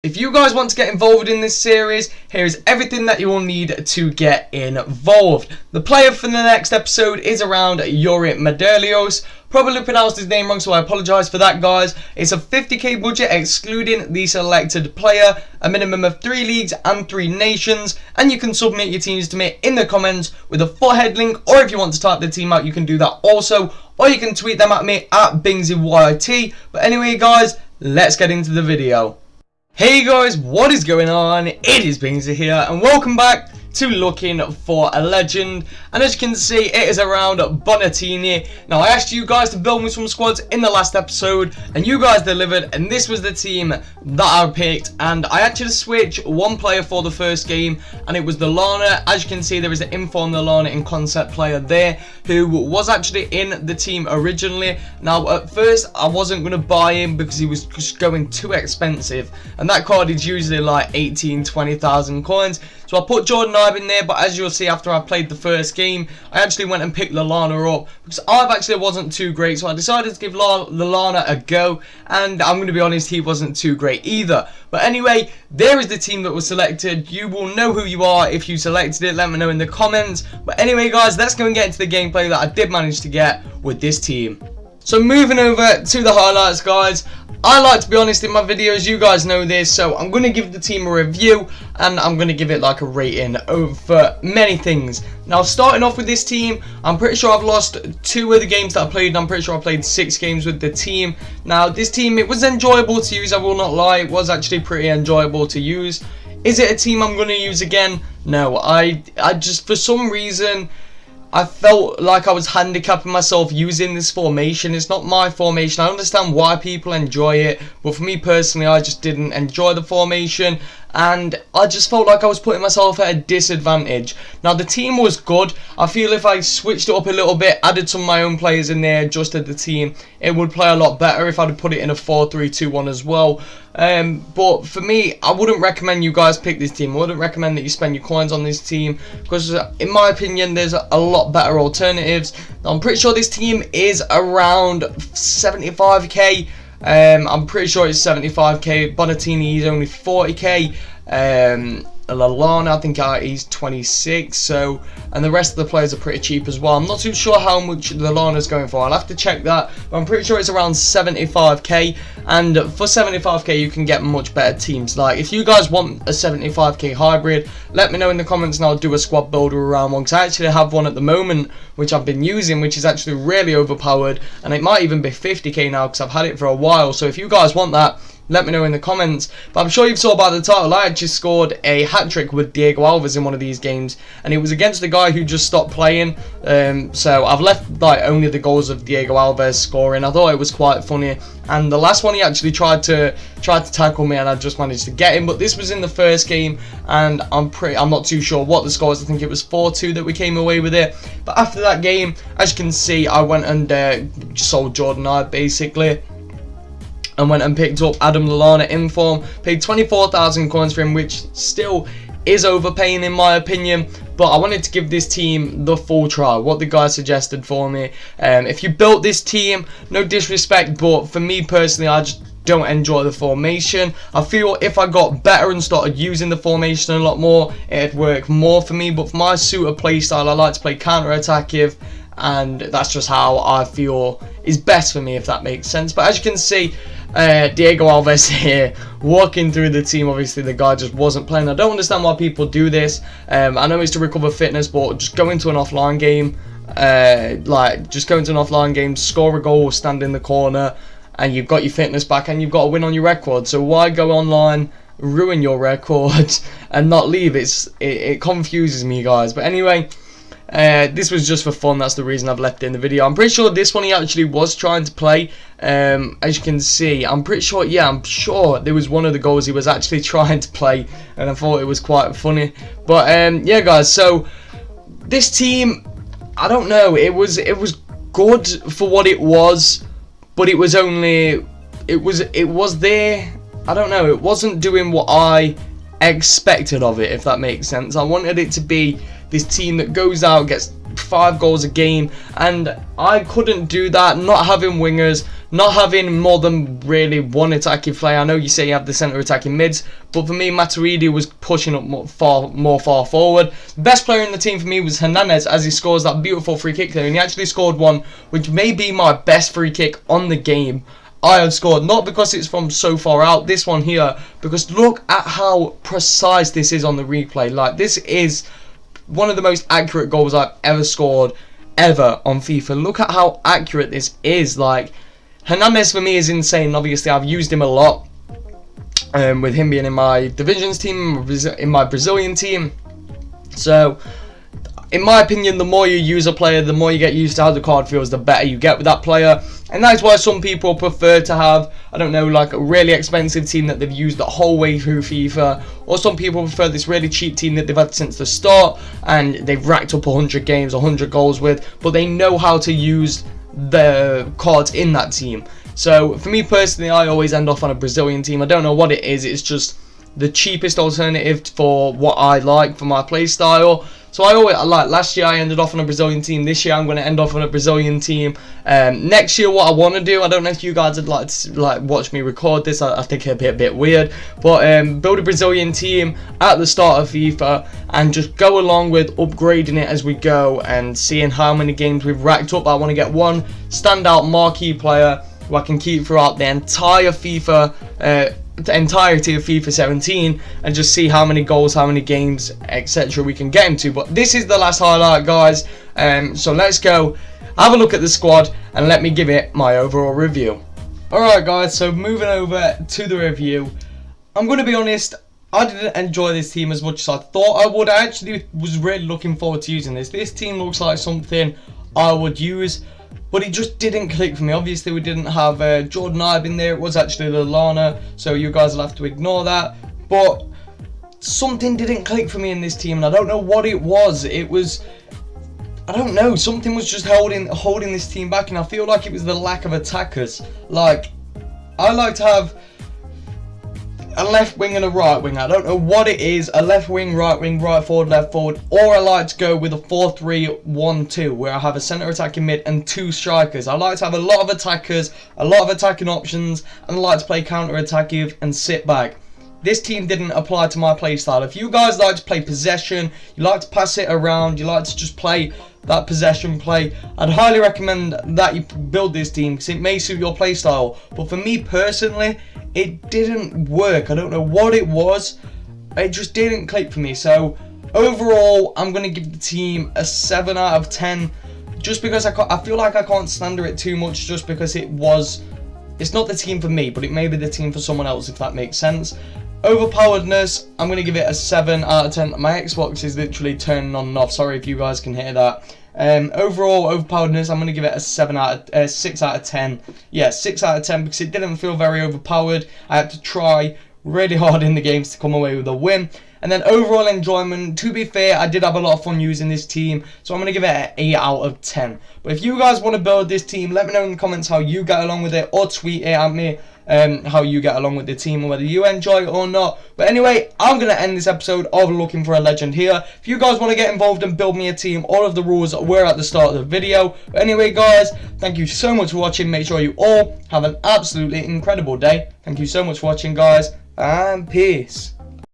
If you guys want to get involved in this series, here is everything that you will need to get involved. The player for the next episode is around Yuri Medelios. Probably pronounced his name wrong, so I apologise for that, guys. It's a 50k budget excluding the selected player, a minimum of 3 leagues and 3 nations, and you can submit your teams to me in the comments with a forehead link, or if you want to type the team out, you can do that also, or you can tweet them at me at BingzyYT. But anyway, guys, let's get into the video. Hey guys, what is going on? It is Bingzy here, and welcome back to Looking for a Legend. And as you can see, it is around Bonatini. Now, I asked you guys to build me some squads in the last episode, and you guys delivered, and this was the team that I picked. And I actually switched one player for the first game, and it was the Lana. As you can see, there is an informed Lana in concept player there, who was actually in the team originally. Now, at first, I wasn't going to buy him because he was just going too expensive, and that card is usually like 18,000-20,000 coins. So I put Jordan in there, but as you'll see after I played the first game, I actually went and picked Lallana up because I actually wasn't too great, so I decided to give Lallana a go, and I'm going to be honest, he wasn't too great either. But anyway, there is the team that was selected. You will know who you are if you selected it. Let me know in the comments. But anyway, guys, let's go and get into the gameplay that I did manage to get with this team. So moving over to the highlights, guys. I like to be honest in my videos, you guys know this, so I'm going to give the team a review and I'm going to give it like a rating over many things. Now, starting off with this team, I'm pretty sure I've lost 2 of the games that I played, and I'm pretty sure I played 6 games with the team. Now, this team, it was enjoyable to use, I will not lie, it was actually pretty enjoyable to use. Is it a team I'm going to use again? No, I just, for some reason, I felt like I was handicapping myself using this formation. It's not my formation. I understand why people enjoy it, but for me personally, I just didn't enjoy the formation, and I just felt like I was putting myself at a disadvantage. Now, the team was good. I feel if I switched it up a little bit, added some of my own players in there, adjusted the team, it would play a lot better if I'd put it in a 4-3-2-1 as well. But for me, I wouldn't recommend you guys pick this team. I wouldn't recommend that you spend your coins on this team because, in my opinion, there's a lot better alternatives. Now, I'm pretty sure this team is around 75k. I'm pretty sure it's 75k. Bonatini is only 40k. Lallana, I think he's 26. So, and the rest of the players are pretty cheap as well. I'm not too sure how much Lallana's going for. I'll have to check that, but I'm pretty sure it's around 75k. And for 75k, you can get much better teams. Like, if you guys want a 75k hybrid, let me know in the comments, and I'll do a squad builder around one. Because I actually have one at the moment, which I've been using, which is actually really overpowered, and it might even be 50k now because I've had it for a while. So if you guys want that, let me know in the comments. But I'm sure you've saw by the title, I actually scored a hat-trick with Diego Alves in one of these games, and it was against the guy who just stopped playing. So I've left like only the goals of Diego Alves scoring. I thought it was quite funny, and the last one he actually tried to tackle me, and I just managed to get him. But this was in the first game, and I'm not too sure what the score was. I think it was 4-2 that we came away with it. But after that game, as you can see, I went and sold Jordan basically, and went and picked up Adam Lallana in form. Paid 24,000 coins for him, which still is overpaying in my opinion. But I wanted to give this team the full try, what the guys suggested for me. If you built this team, no disrespect, but for me personally, I just don't enjoy the formation. I feel if I got better and started using the formation a lot more, it'd work more for me. But for my suit of playstyle, I like to play counter-attackive, and that's just how I feel is best for me, if that makes sense. But as you can see, Diego Alves here walking through the team. Obviously the guy just wasn't playing. I don't understand why people do this. I know it's to recover fitness, but just go into an offline game, score a goal, stand in the corner, and you've got your fitness back, and you've got a win on your record. So why go online, ruin your record, and not leave? It confuses me, guys. But anyway, this was just for fun. That's the reason I've left it in the video. I'm pretty sure this one he actually was trying to play. As you can see, I'm pretty sure, yeah, I'm sure there was one of the goals he was actually trying to play, and I thought it was quite funny. But yeah, guys, so this team, I don't know, it was good for what it was, but it was only, it was there, I don't know, it wasn't doing what I expected of it, if that makes sense. I wanted it to be this team that goes out, gets 5 goals a game, and I couldn't do that. Not having wingers, not having more than really one attacking player. I know you say you have the centre attacking mids, but for me, Matuidi was pushing up more far forward. The best player in the team for me was Hernandez, as he scores that beautiful free kick there, and he actually scored one which may be my best free kick on the game I have scored, not because it's from so far out, this one here, because look at how precise this is on the replay. Like, this is one of the most accurate goals I've ever scored ever on FIFA. Look at how accurate this is. Like, Hernandez for me is insane. Obviously, I've used him a lot, with him being in my divisions team, in my Brazilian team. So, in my opinion, the more you use a player, the more you get used to how the card feels, the better you get with that player. And that's why some people prefer to have, I don't know, like a really expensive team that they've used the whole way through FIFA. Or some people prefer this really cheap team that they've had since the start and they've racked up 100 games, 100 goals with, but they know how to use the cards in that team. So for me personally, I always end off on a Brazilian team. I don't know what it is, it's just the cheapest alternative for what I like for my play style. So I always, like last year I ended off on a Brazilian team. This year I'm going to end off on a Brazilian team. Next year, what I want to do, I don't know if you guys would like to watch me record this. I think it'd be a bit weird, but build a Brazilian team at the start of FIFA and just go along with upgrading it as we go and seeing how many games we've racked up. I want to get one standout marquee player who I can keep throughout the entire FIFA. The entirety of FIFA 17 and just see how many goals, how many games, etc. we can get into. But this is the last highlight, guys, so let's go have a look at the squad and let me give it my overall review. Alright guys, so moving over to the review, I'm going to be honest, I didn't enjoy this team as much as I thought I would. I actually was really looking forward to using this team looks like something I would use, but it just didn't click for me. Obviously, we didn't have Jordan Ibe in there. It was actually Lallana, so you guys will have to ignore that. But something didn't click for me in this team, and I don't know what it was. It was, I don't know, something was just holding this team back, and I feel like it was the lack of attackers. Like, I like to have a left wing and a right wing. I don't know what it is, a left wing, right forward, left forward, or I like to go with a 4-3-1-2 where I have a centre attacking mid and two strikers. I like to have a lot of attackers, a lot of attacking options, and I like to play counter attacking and sit back. This team didn't apply to my play style. If you guys like to play possession, you like to pass it around, you like to just play that possession play, I'd highly recommend that you build this team because it may suit your play style. But for me personally, it didn't work. I don't know what it was. It just didn't click for me. So overall, I'm going to give the team a 7 out of 10 just because I feel like I can't slander it too much just because it's not the team for me, but it may be the team for someone else, if that makes sense. Overpoweredness, I'm going to give it a 7 out of 10. My Xbox is literally turning on and off. Sorry if you guys can hear that. Overall, overpoweredness, I'm going to give it a 6 out of 10. Yeah, 6 out of 10 because it didn't feel very overpowered. I had to try really hard in the games to come away with a win. And then overall enjoyment, to be fair, I did have a lot of fun using this team, so I'm going to give it an 8 out of 10. But if you guys want to build this team, let me know in the comments how you get along with it, or tweet it at me how you get along with the team, or whether you enjoy it or not. But anyway, I'm going to end this episode of Looking for a Legend here. If you guys want to get involved and build me a team, all of the rules were at the start of the video. But anyway, guys, thank you so much for watching. Make sure you all have an absolutely incredible day. Thank you so much for watching, guys, and peace.